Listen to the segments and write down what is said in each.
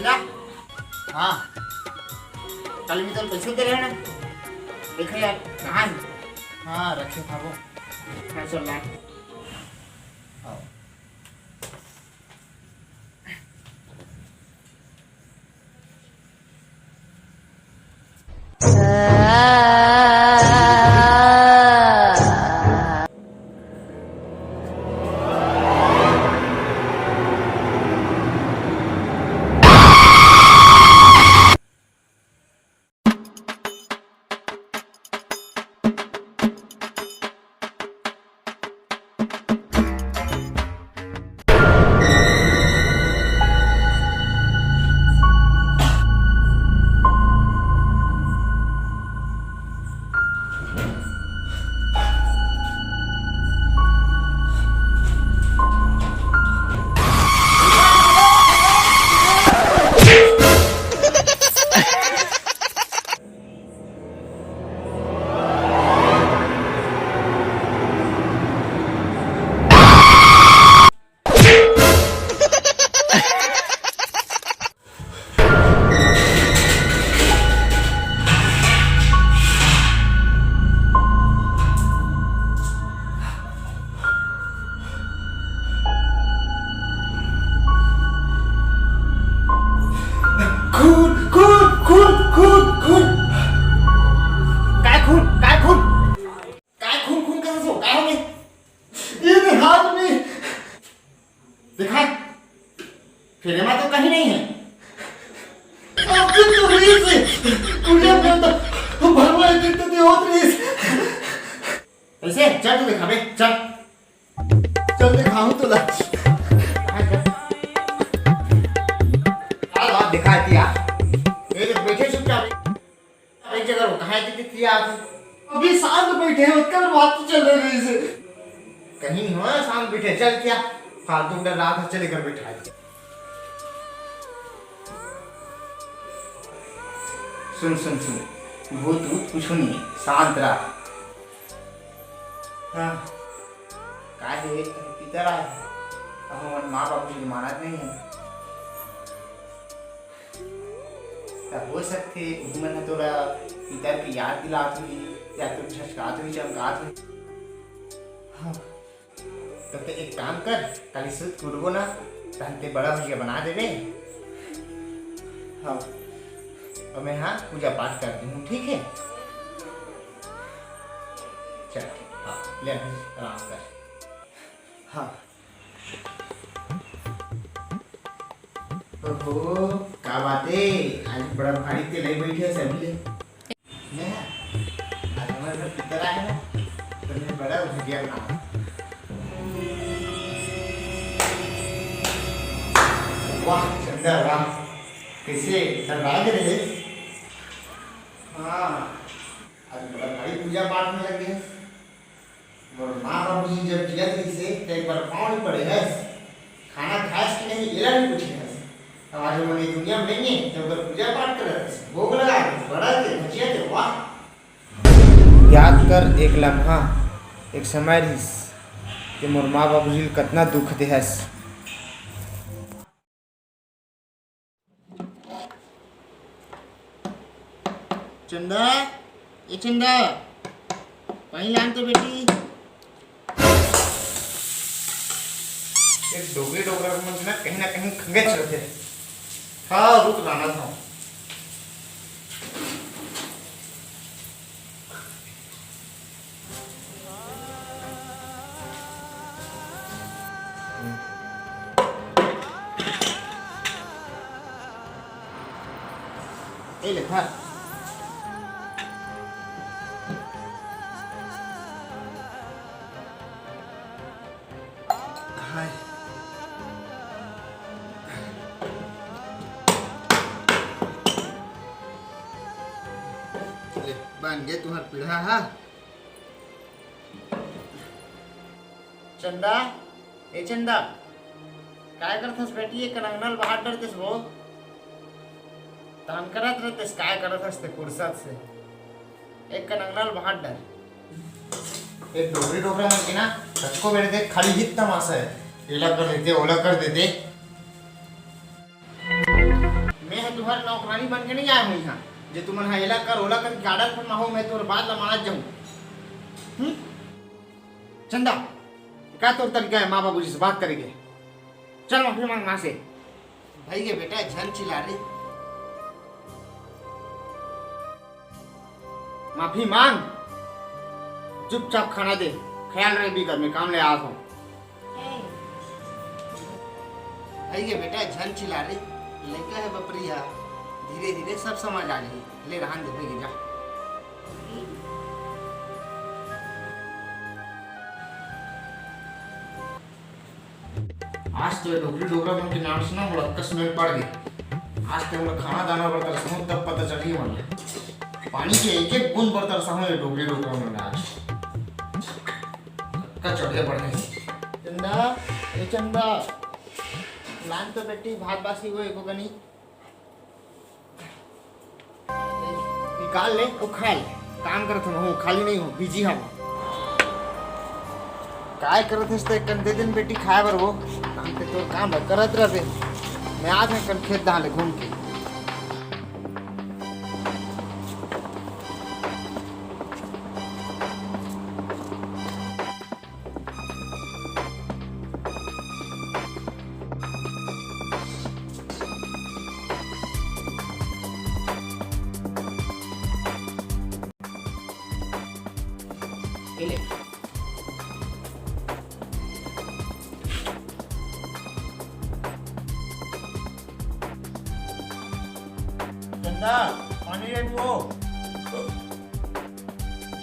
चंदा हाँ कल मी तुला पैसे दिले ना देखा यार कहाँ है हाँ रखे था वो हाँ चल ला दिखा फिर में तो कहीं नहीं है ऐसे चल तू दिखा बे चल चल दिखाऊं तुला दिखा दिया ये बैठे चुपचाप एक जगह रुका है कि अभी शांत बैठे हैं उसका बात तो चल रही है कहीं नहीं हुआ शांत बैठे चल क्या फालतू का रात चले कर बैठा है सुन सुन सुन भूत भूत कुछ नहीं शांत रहा हाँ काय है किधर आए अब हमारे माँ बाप की मानत नहीं है तब हो सकते उम्र तो पिता की याद दिलाती हुई या तो झटकाती हुई चमकाती हुई हाँ तो एक काम कर कल सुध कुड़बो ना तहते बड़ा भैया बना देवे हाँ और मैं हाँ पूजा पाठ करती हूँ ठीक है चल हाँ ले आराम कर हाँ ओहो क्या बात है आज बड़ा भारी तेल ले बैठे हैं सभी ले मैं आज हमारे घर पितर आए ना तो मैं बड़ा भजिया बना वाह चंदा वाह कैसे सरवाग रहे हाँ आज बड़ा भारी पूजा पाठ में लगे और माँ बाबू जी जब किया थी से एक बार पाँव नहीं पड़े है खाना खास कि नहीं ये नहीं पूछे है अब आज हमारी दुनिया में नहीं है जब अगर पूजा पाठ कर रहे थे भोग लगा बड़ा थे भजिया थे वाह याद कर एक लम्हा एक समय रहीस कि मोर माँ बाबू जी कितना दुख दे है चंदा ये चंदा वहीं लान तो बेटी एक डोगरे डोगरा को मुझे ना कहीं खंगे चलते हैं हाँ रुक लाना था ये लिखा बन गए तुम्हार पीढ़ा हा चंदा ए चंदा काय करथस बेटी एक रंगनल बाहर डरतेस वो तान करत रहतेस काय करथस ते फुर्सत से एक कनंगनल बाहर डर एक डोगरी डोगरा में कि ना सबको बेटे देख खाली हित तमाशा है ये लग कर देते ओला कर देते बन के नहीं आया हूँ यहाँ जे तुम हाँ एला कर ओला कर गार्डन पर माहो मैं तोर बाद ला मानत जाऊँ। चंदा क्या तोर तरीका है माँ बाबू जी से बात करेंगे? चल माफी मांग माँ से। भाई के बेटा झन चिल्ला रही, माफी मांग, चुपचाप खाना दे, ख्याल रहे भी घर में काम ले आ हूँ। भाई के बेटा झन चिल्ला रही, लड़का है बपरिया, धीरे धीरे सब समझ आ जाएगी। ले रहन दे जा। आज तो डोगरी डोगरा बन के नाम सुना मुझे अक्का स्मेल पड़ गई। आज तो मुझे खाना दाना बर्तर समूह तब पता चली मुझे पानी के एक एक बूंद बर्तर समूह ये डोगरी डोगरा में आज अक्का चढ़े पड़ गई। चंदा ए चंदा लान तो बेटी भात बासी वो एको गनी निकाल ले और खा ले। काम करत हूँ, खाली नहीं हूँ, बिजी हूँ। काय करत हस तो कंदे दिन बेटी खाए बर वो काम पे तो काम करत रहे। मैं आज है कल खेत डाले घूम के। ले चंदा पानी ले वो,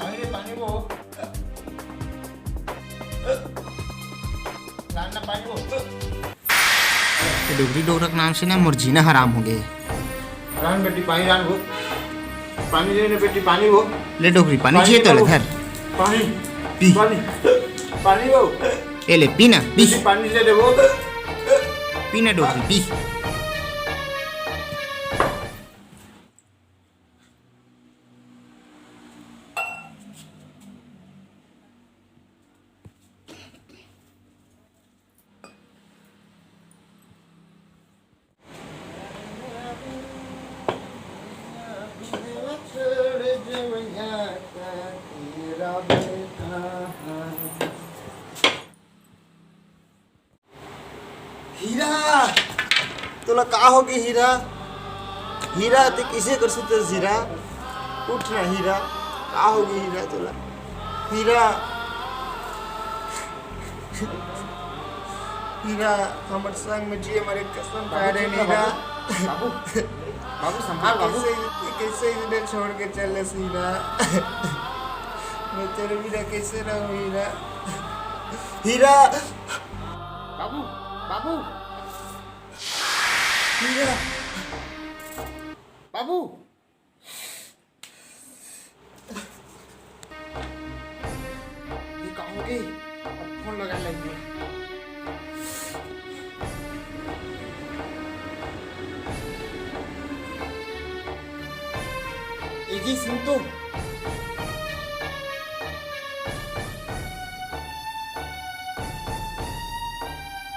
पानी वो लाना पानी वो। डोगरी डोगरा के नाम से ना मोर जीना हराम हो गए। रान बेटी पानी रान वो, पानी ले बेटी पानी वो। ले डोगरी पानी चाहिए तो ले घर पानी पी पानी वो। ए ले पी ना, पी पानी ले वो, पी ना डोगरी पी। हीरा तोला का होगी हीरा? हीरा ते किसे कर सकते हीरा? उठ ना हीरा, का होगी हीरा तोला? हीरा हीरा हमर संग में जिए मारे कसम खा रे हीरा। बाबू बाबू संभाल बाबू। कैसे इधर छोड़ के चले हीरा? मैं तेरे बिना कैसे रहूं हीरा? हीरा बाबू बाबू हीरा बाबू। ये कहाँ हो गई? अब फोन लगा लेंगे। जी सुन तो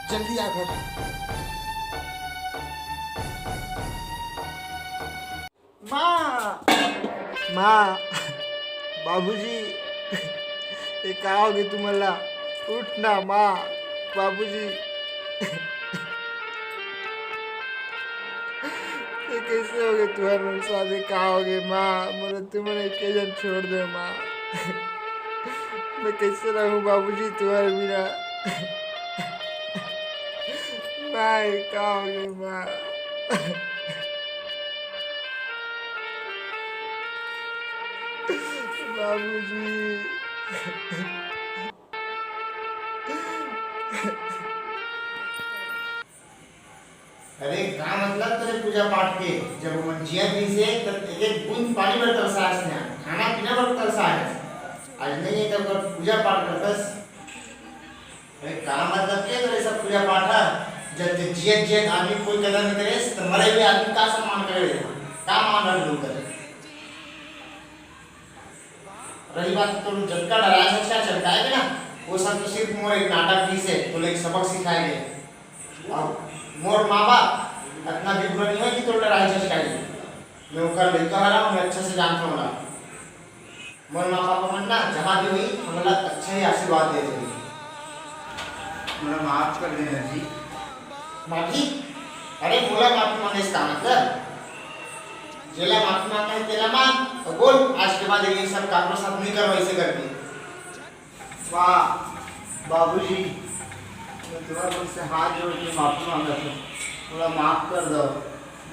जल्दी आ घर। माँ माँ बाबूजी ये का होगी तुम्हाला? उठ ना माँ बाबूजी। ये कैसे हो गए तुम्हारे मेरे साथ? कहा हो गए माँ? मतलब तुम्हारे के जन छोड़ दे माँ। मैं कैसे रहूँ बाबूजी तुम्हारे बिना? माँ कहा हो गई माँ? बाबूजी अरे का मतलब तेरे पूजा पाठ के जब वो मंजिया दी से तब एक बूंद पानी पर तरसा है, खाना पीना पर तरसा है। आज नहीं है तब पूजा पाठ करतस। अरे का मतलब क्या तेरे सब पूजा पाठ है? जब जियत जियत आदमी कोई कदर नहीं करे तो मरे हुए आदमी का सम्मान करे, का मान रख लोग करे। रही बात तो झटका डरा सकता चलकाएगा ना, वो सब तो सिर्फ मोर एक नाटक भी से तो एक सबक सिखाएंगे। और मोर माँ बाप इतना भी बुरा नहीं है कि तो लड़ाई झगड़ाई। मैं उनका लड़का वाला मैं अच्छे से जानता हूँ ना। मोर माँ पापा मन ना जहाँ भी हुई हमारा अच्छे ही आशीर्वाद दे रही। मेरा माफ कर देना जी। माफी? अरे बोला माफी मांगे इसका मतलब जेला माफी मांगना है तेला मांग और बोल आज के बाद ये सब कामों साथ नहीं करो ऐसे करके। वाह बाबूजी, मैं तुम्हारे मुझसे हाथ जोड़ के माफी मांगा था, थोड़ा माफ कर दो,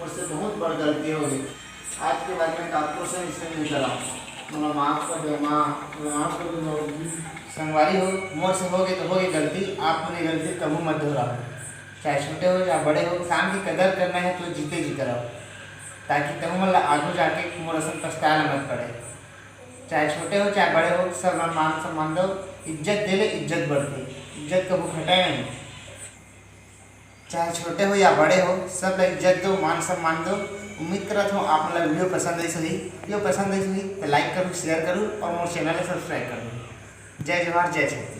मुझसे बहुत बड़ गलती हो गई। आज के बाद मैं काकों से इसे नहीं करा, थोड़ा माफ कर दो माँ, माफ कर दो बाबूजी। संगवारी हो मोर से हो गई तो हो गई गलती, आप अपनी गलती कभी मत दोहराओ। चाहे छोटे हो या बड़े हो, काम की कदर करना है तो जीते जी कराओ, ताकि तुम मतलब आगू जाके मोर असन पछताना मत पड़े। चाहे छोटे हो चाहे बड़े हो, सब मान सम्मान दो, इज्जत दे ले, इज्जत बढ़ती, इज्जत कभी घटाए नहीं। चाहे छोटे हो या बड़े हो, सब लोग इज्जत दो, मान सम्मान दो। उम्मीद करता हूँ आप मतलब वीडियो पसंद आई हुई, वीडियो पसंद आई हुई तो लाइक करूँ, शेयर करूँ और मोर चैनल सब्सक्राइब करूँ। जय जवाहर जय छत्तीसगढ़।